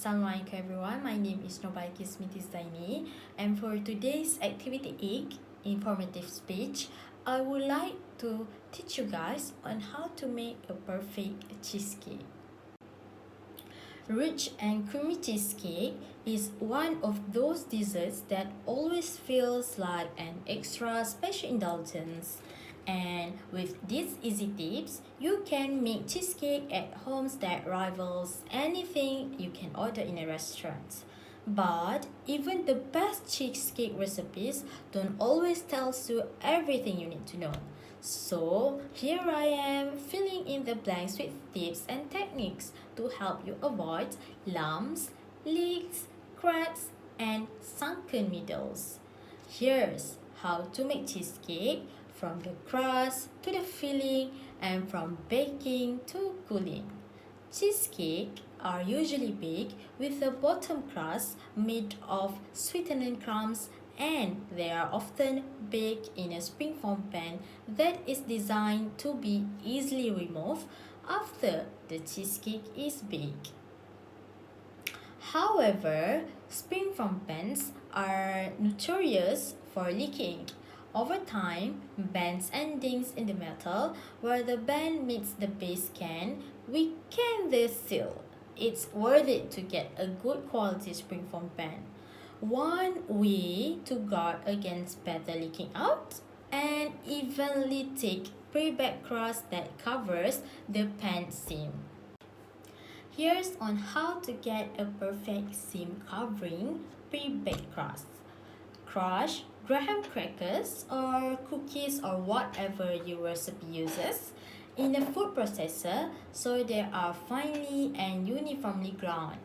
Assalamualaikum everyone, my name is Nobaiki Zaini, and for today's activity 8, informative speech, I would like to teach you guys on how to make a perfect cheesecake. Rich and creamy cheesecake is one of those desserts that always feels like an extra special indulgence. And with these easy tips, you can make cheesecake at homes that rivals anything you can order in a restaurant. But even the best cheesecake recipes don't always tell you everything you need to know. So here I am filling in the blanks with tips and techniques to help you avoid lumps, leaks, cracks, and sunken middles. Here's how to make cheesecake from the crust to the filling and from baking to cooling. Cheesecake are usually baked with a bottom crust made of sweetened crumbs, and they are often baked in a springform pan that is designed to be easily removed after the cheesecake is baked. However, springform pans are notorious for leaking. Over time, bends and dings in the metal where the band meets the base can weaken the seal. It's worth it to get a good quality springform pan. One way to guard against batter leaking out: and evenly take pre-baked crust that covers the pan seam. Here's on how to get a perfect seam covering pre-baked crust. Crush graham crackers or cookies or whatever your recipe uses in a food processor so they are finely and uniformly ground.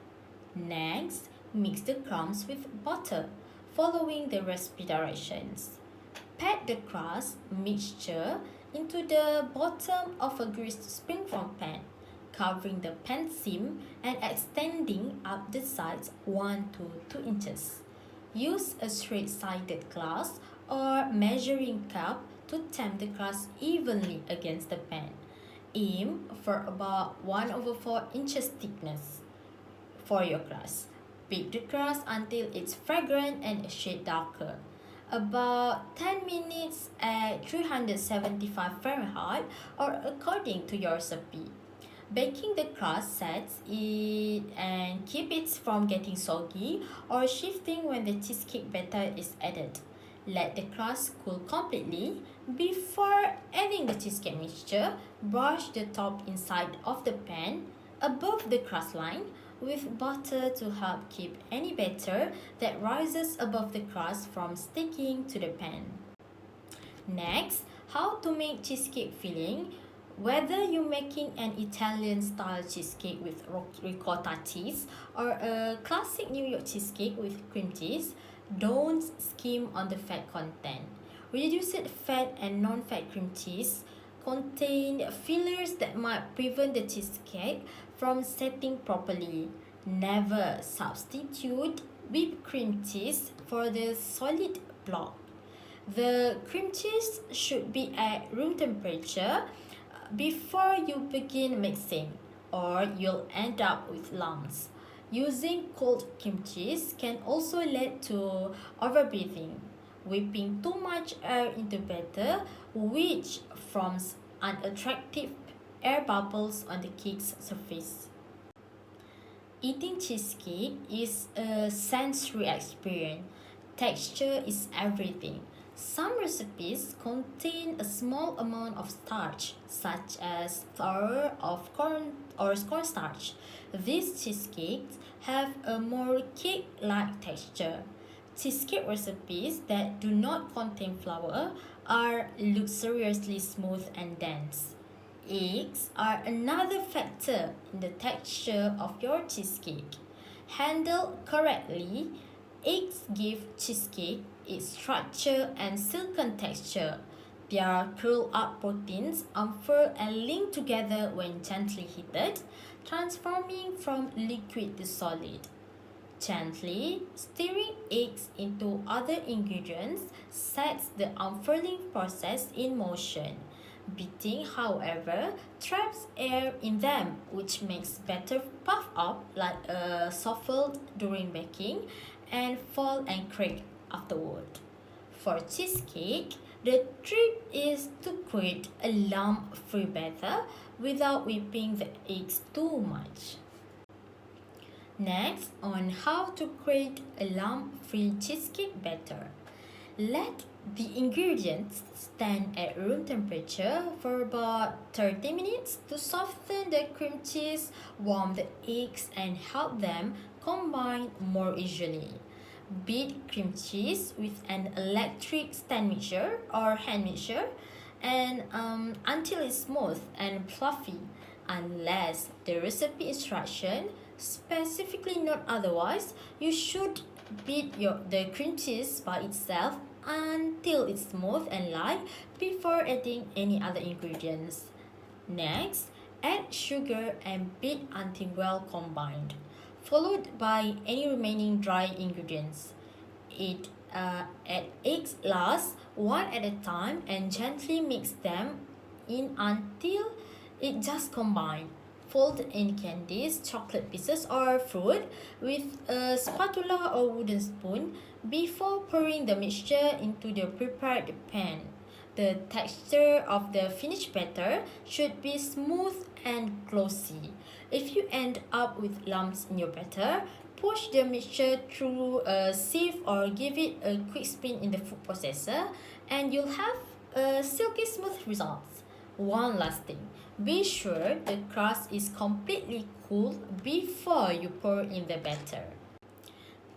Next, mix the crumbs with butter, following the recipe directions. Pat the crust mixture into the bottom of a greased springform pan, covering the pan seam and extending up the sides 1 to 2 inches. Use a straight-sided glass or measuring cup to tempt the crust evenly against the pan. Aim for about 1/4 inches thickness for your crust. Bake the crust until it's fragrant and a shade darker. About 10 minutes at 375 Fahrenheit or according to your recipe. Baking the crust sets it and keep it from getting soggy or shifting when the cheesecake batter is added. Let the crust cool completely. Before adding the cheesecake mixture, brush the top inside of the pan above the crust line with butter to help keep any batter that rises above the crust from sticking to the pan. Next, how to make cheesecake filling. Whether you're making an Italian-style cheesecake with ricotta cheese or a classic New York cheesecake with cream cheese, don't skim on the fat content. Reduced fat and non-fat cream cheese contain fillers that might prevent the cheesecake from setting properly. Never substitute whipped cream cheese for the solid block. The cream cheese should be at room temperature before you begin mixing, or you'll end up with lumps. Using cold cream cheese can also lead to overbreathing, whipping too much air into batter, which forms unattractive air bubbles on the cake's surface. Eating cheesecake is a sensory experience. Texture is everything. Some recipes contain a small amount of starch, such as flour of corn or cornstarch. These cheesecakes have a more cake-like texture. Cheesecake recipes that do not contain flour are luxuriously smooth and dense. Eggs are another factor in the texture of your cheesecake. Handled correctly, eggs give cheesecake its structure and silken texture. Their curled-up proteins unfurl and link together when gently heated, transforming from liquid to solid. Gently stirring eggs into other ingredients sets the unfurling process in motion. Beating, however, traps air in them, which makes batter puff up like a souffle during baking and fall and crack afterward. For cheesecake, the trick is to create a lump-free batter without whipping the eggs too much. Next, on how to create a lump-free cheesecake batter. Let the ingredients stand at room temperature for about 30 minutes to soften the cream cheese, warm the eggs, and help them combine more easily. Beat cream cheese with an electric stand mixer or hand mixer and until it's smooth and fluffy, unless the recipe instruction specifically note otherwise. You should beat the cream cheese by itself until it's smooth and light before adding any other ingredients. Next, add sugar and beat until well combined, followed by any remaining dry ingredients. Add eggs last, one at a time, and gently mix them in until it just combined. Fold in candies, chocolate pieces, or fruit with a spatula or wooden spoon before pouring the mixture into the prepared pan. The texture of the finished batter should be smooth and glossy. If you end up with lumps in your batter, push the mixture through a sieve or give it a quick spin in the food processor and you'll have a silky smooth result. One last thing, be sure the crust is completely cool before you pour in the batter.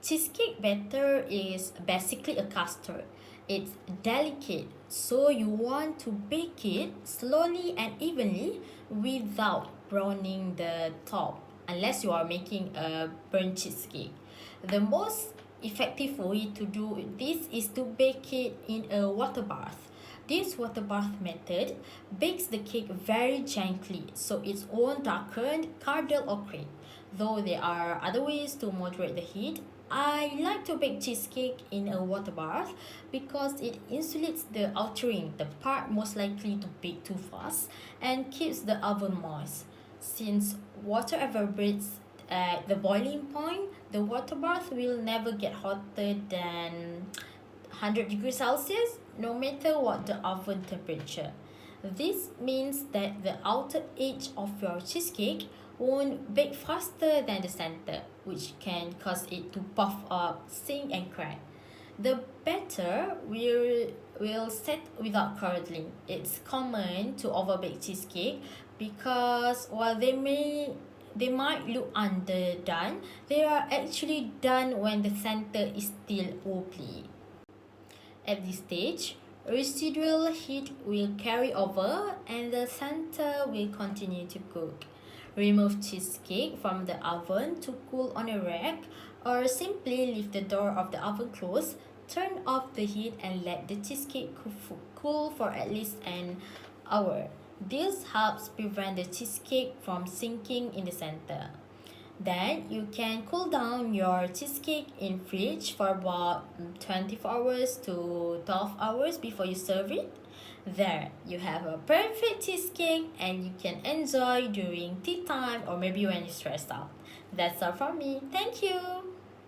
Cheesecake batter is basically a custard. It's delicate, so you want to bake it slowly and evenly without browning the top, unless you are making a burnt cheesecake. The most effective way to do this is to bake it in a water bath. This water bath method bakes the cake very gently so it won't darken, curdle or crack. Though there are other ways to moderate the heat, I like to bake cheesecake in a water bath because it insulates the outer ring, the part most likely to bake too fast, and keeps the oven moist. Since water evaporates at the boiling point, the water bath will never get hotter than 100 degrees Celsius, no matter what the oven temperature. This means that the outer edge of your cheesecake won't bake faster than the center, which can cause it to puff up, sink and crack. The batter will set without curdling. It's common to overbake cheesecake because while they might look underdone, they are actually done when the center is still wobbly. At this stage, residual heat will carry over and the center will continue to cook. Remove cheesecake from the oven to cool on a rack or simply leave the door of the oven closed, turn off the heat and let the cheesecake cool for at least an hour. This helps prevent the cheesecake from sinking in the center. Then you can cool down your cheesecake in fridge for about 24 hours to 12 hours before you serve it. There, you have a perfect cheesecake and you can enjoy during tea time or maybe when you're stressed out. That's all from me. Thank you.